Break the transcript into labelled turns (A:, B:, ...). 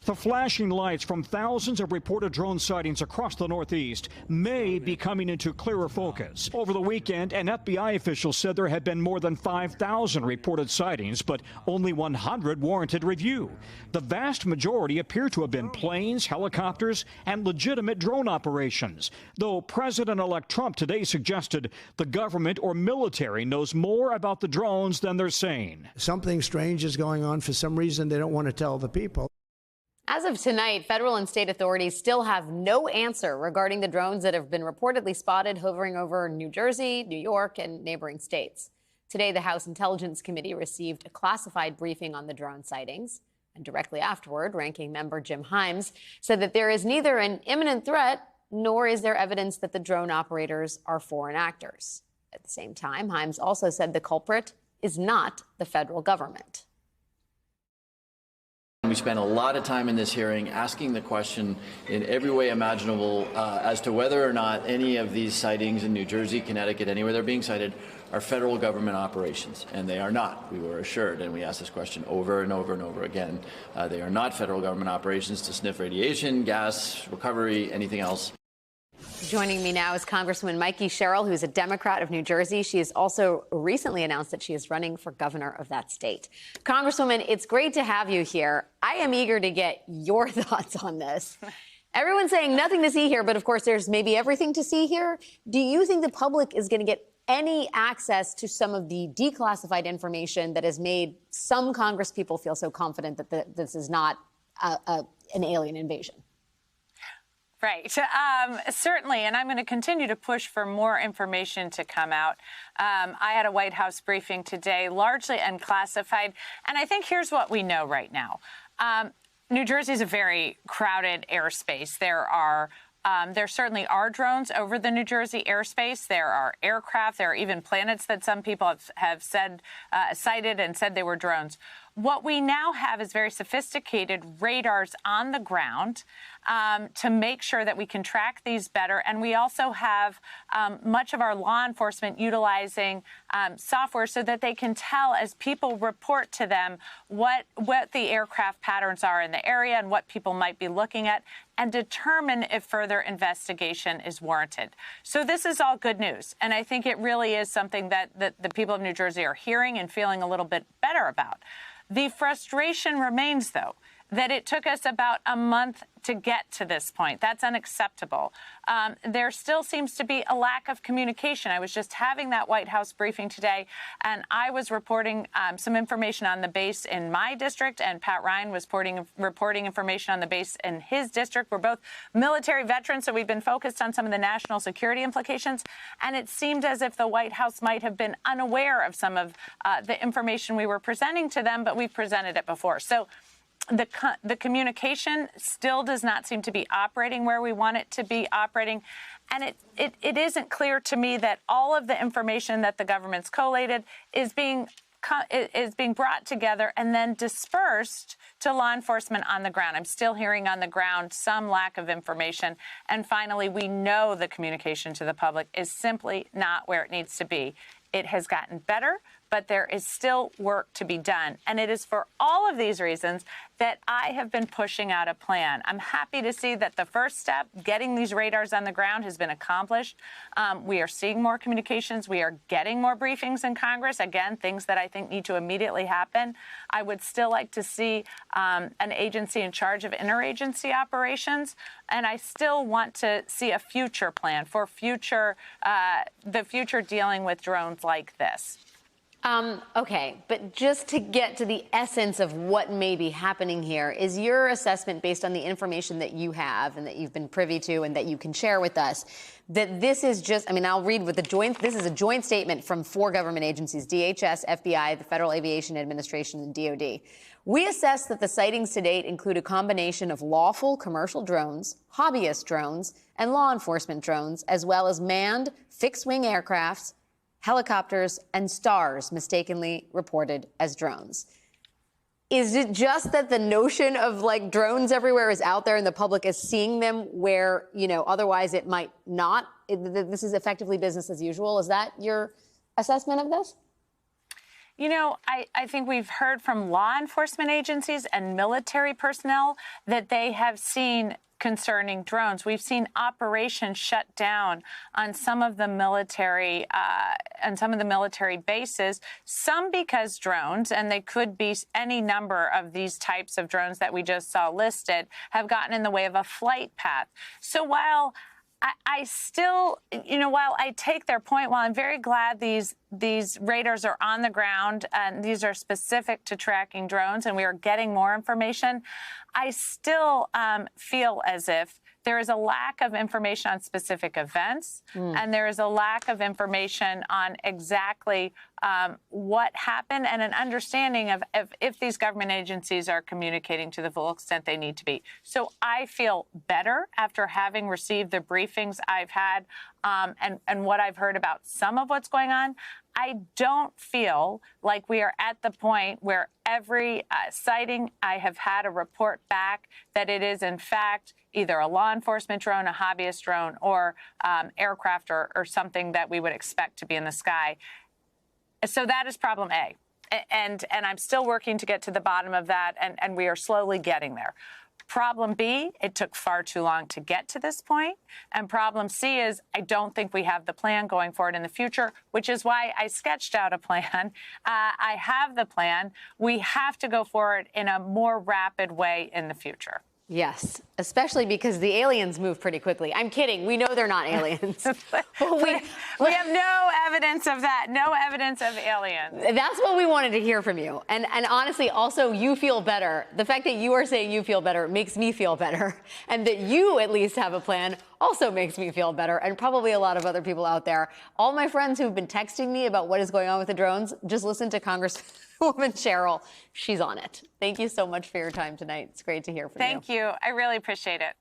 A: The flashing lights from thousands of reported drone sightings across the Northeast may be coming into clearer focus. Over the weekend, an FBI official said there had been more than 5,000 reported sightings, but only 100 warranted review. The vast majority appear to have been planes, helicopters, and legitimate drone operations, though President-elect Trump today suggested the government or military knows more about the drones than they're saying.
B: Something strange is going on. For some reason, they don't want to tell the people.
C: As of tonight, federal and state authorities still have no answer regarding the drones that have been reportedly spotted hovering over New Jersey, New York, and neighboring states. Today, the House Intelligence Committee received a classified briefing on the drone sightings. And directly afterward, Ranking Member Jim Himes said that there is neither an imminent threat nor is there evidence that the drone operators are foreign actors. At the same time, Himes also said the culprit is not the federal government.
D: We spent a lot of time in this hearing asking the question in every way imaginable as to whether or not any of these sightings in New Jersey, Connecticut, anywhere they're being cited, are federal government operations. And they are not. We were assured, and we asked this question over and over and over again. They are not federal government operations to sniff radiation, gas, recovery, anything else.
C: Joining me now is Congresswoman Mikey Sherrill, who's a Democrat of New Jersey. She has also recently announced that she is running for governor of that state. Congresswoman, it's great to have you here. I am eager to get your thoughts on this. Everyone's saying nothing to see here, but of course there's maybe everything to see here. Do you think the public is going to get any access to some of the declassified information that has made some Congress people feel so confident that this is not an alien invasion?
E: Right. Certainly. And I'm going to continue to push for more information to come out. I had a White House briefing today, largely unclassified. And I think here's what we know right now. New Jersey is a very crowded airspace. There certainly are drones over the New Jersey airspace. There are aircraft. There are even planets that some people have said, cited and said they were drones. What we now have is very sophisticated radars on the ground to make sure that we can track these better. And we also have much of our law enforcement utilizing software so that they can tell, as people report to them, what the aircraft patterns are in the area and what people might be looking at, and determine if further investigation is warranted. So this is all good news. And I think it really is something that the people of New Jersey are hearing and feeling a little bit better about. The frustration remains, though, that it took us about a month to get to this point. That's unacceptable. There still seems to be a lack of communication. I was just having that White House briefing today, and I was reporting some information on the base in my district, and Pat Ryan was reporting information on the base in his district. We're both military veterans, so we've been focused on some of the national security implications, and it seemed as if the White House might have been unaware of some of the information we were presenting to them, but we've presented it before. So the communication still does not seem to be operating where we want it to be operating. And it isn't clear to me that all of the information that the government's collated is being brought together and then dispersed to law enforcement on the ground. I'm still hearing on the ground some lack of information. And finally, we know the communication to the public is simply not where it needs to be. It has gotten better, but there is still work to be done. And it is for all of these reasons that I have been pushing out a plan. I'm happy to see that the first step, getting these radars on the ground, has been accomplished. We are seeing more communications. We are getting more briefings in Congress. Again, things that I think need to immediately happen. I would still like to see an agency in charge of interagency operations. And I still want to see a future plan for the future dealing with drones like this.
C: OK, but just to get to the essence of what may be happening here, is your assessment, based on the information that you have and that you've been privy to and that you can share with us, that this is just, I mean, I'll read with this is a joint statement from 4 government agencies: DHS, FBI, the Federal Aviation Administration, and DOD. We assess that the sightings to date include a combination of lawful commercial drones, hobbyist drones, and law enforcement drones, as well as manned fixed-wing aircrafts, helicopters, and stars mistakenly reported as drones. Is it just that the notion of like drones everywhere is out there and the public is seeing them where, otherwise it might not? This is effectively business as usual. Is that your assessment of this?
E: You know, I think we've heard from law enforcement agencies and military personnel that they have seen concerning drones. We've seen operations shut down on some of the military bases, some because drones, and they could be any number of these types of drones that we just saw listed, have gotten in the way of a flight path. So while I still, you know, while I take their point, while I'm very glad these radars are on the ground and these are specific to tracking drones and we are getting more information, I still feel as if there is a lack of information on specific events, and there is a lack of information on exactly what happened and an understanding of if these government agencies are communicating to the full extent they need to be. So I feel better after having received the briefings I've had and what I've heard about some of what's going on. I don't feel like we are at the point where every sighting I have had a report back that it is, in fact, either a law enforcement drone, a hobbyist drone, or aircraft or something that we would expect to be in the sky. So that is problem A. And I'm still working to get to the bottom of that, and we are slowly getting there. Problem B, it took far too long to get to this point. And problem C is I don't think we have the plan going forward in the future, which is why I sketched out a plan. I have the plan. We have to go forward in a more rapid way in the future.
C: Yes, especially because the aliens move pretty quickly. I'm kidding. We know they're not aliens.
E: we have no evidence of that. No evidence of aliens.
C: That's what we wanted to hear from you. And honestly, also, you feel better. The fact that you are saying you feel better makes me feel better. And that you at least have a plan also makes me feel better. And probably a lot of other people out there. All my friends who've been texting me about what is going on with the drones, just listen to Congresswoman Cheryl. She's on it. Thank you so much for your time tonight. It's great to hear from you.
E: Thank you. I really appreciate it.